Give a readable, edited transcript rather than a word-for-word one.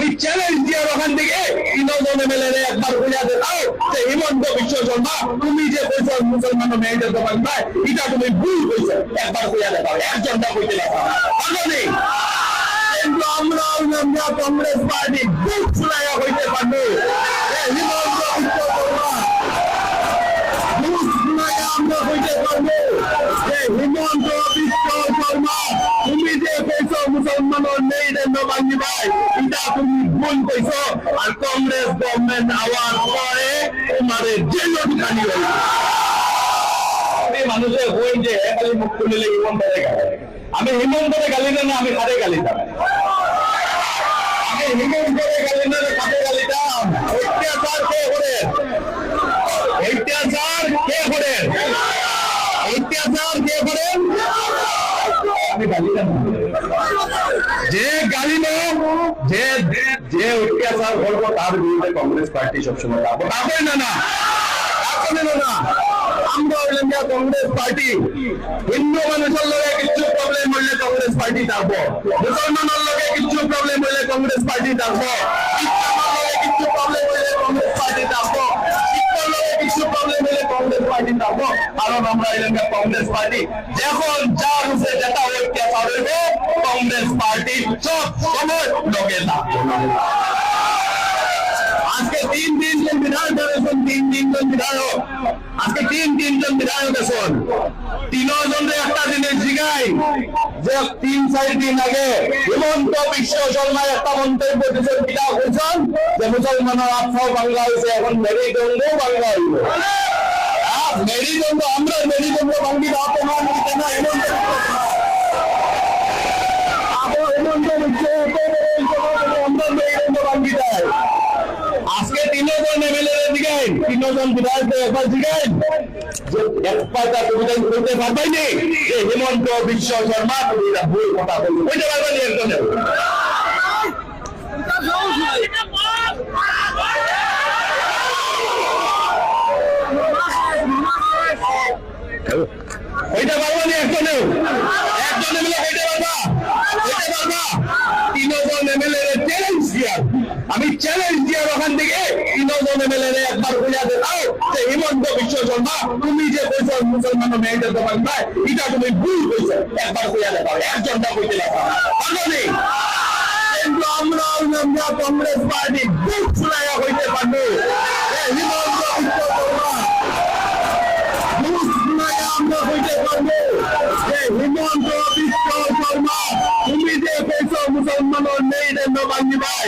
আমি চ্যালেঞ্জ দিয়ে ওখান থেকে তিনজন এমএলএ একবার বলে দাও যে হিমন্ত বিশ্ব শর্মা তুমি যে কইছো মুসলমান মেয়েদের দোকান ভাই এটা তুমি ভুল কইছো, একবার বলে দাও, একজনটা কইতে লাগবে কিন্তু আমরা কংগ্রেস পার্টি বুক ফুলাইয়া হইতে পারবো হিমন্ত বিশ্ব শর্মা বুক ফুলাইয়া আমরা হইতে পারবো যে হিমন্ত বিশ্ব শর্মা তুমি যে কইছো মুসলমানের মেয়েদের নবাঙ্গি ভাই এটা তুমি ভুল কইছো। আর কংগ্রেস গভর্নমেন্ট আওয়ার পরে তোমাদের জেলন খালি হয়েছে। মানুষের বই যে খালি মুখ খুললে হিমন্তরে গালি, আমি হিমন্তরে গালি না, আমি খাদে গালি দাম, আমি হিমন্তরে গালি না খাদে গালি দাম। অত্যাচার কে করেন, অত্যাচার কে করেন, অত্যাচার কে করেন, যে গালি যে অত্যাচার করবো তার বিরুদ্ধে কংগ্রেস পার্টি সবসময় থাকবো, থাকবে না না আমরা হইলাম কংগ্রেস পার্টি। হিন্দু মানুষের লোকে কিছু প্রবলেম হইলে কংগ্রেস পার্টি থাকবো, মুসলমানের লোকে কিছু প্রবলেম হইলে কংগ্রেস পার্টি থাকবো, খ্রিস্টানের লোকে কিছু প্রবলেম হইলে কংগ্রেস পার্টি থাকবো, শিক্ষার লোকে কিছু প্রবলেম হইলে কংগ্রেস পার্টি থাকবো। কারণ আমরা হইলাম কংগ্রেস পার্টি, যখন যা হচ্ছে যেটা অত্যাচার হইবে কংগ্রেস পার্টি সব সময় লোকে থাকবো। আজকে তিনজন বিধায়ক আছেন, তিনজন বিধায়ক, আজকে তিনজন বিধায়ক আছেন, তিনজনের একটা জিনিস জিগাই যে 3-4 দিন আগে হিমন্ত বিশ্ব শর্মা একটা মন্তব্য দিয়েছেন, কিনা বলছেন যে মুসলমানের আত্মাও বাংলা হয়েছে, এখন মেরুদণ্ডও বাংলা হইল। মেরুদণ্ড আমরা মেরুদণ্ড ভাঙ্গি না, অপমান দিতে না হিমন্ত আমরা মেরুদণ্ড ভাঙ্গি দেয়। আজকে তিনজন এমএলএ দিকেন, তিনজন বিধায়কদের একবার দিকেন যে একবারটা কবিতা করতে পারবেন যে হিমন্ত বিশ্ব শর্মা তুমি ভুল কথা বলবে, বুঝতে পারবেন একজন হইতে পারবেন, একজনেও একজন এমএলএ হইতে পারবা, হইতে পারবা। তিনজন এমএলএ চ্যালেঞ্জ দিয়া, আমি চ্যালেঞ্জ দিয়ে ওখান থেকে তিনজন এমএলএ একবার বলে দাও যে হিমন্ত বিশ্ব শর্মা তুমি যে কইছো মুসলমান মেয়েদের দোকান ভাই এটা তুমি ভুল কইছো, একবার বলে দাও, একজনটা কইতে লাগবে কিন্তু আমরা কংগ্রেস পার্টি বুক ফুলাইয়া হইতে পারবো হিমন্ত বিশ্ব শর্মা বুক ফুলাইয়া আমরা হইতে পারবো যে হিমন্ত বিশ্ব শর্মা তুমি যে কইছো মুসলমানের মেয়েদের নবাঙ্গি ভাই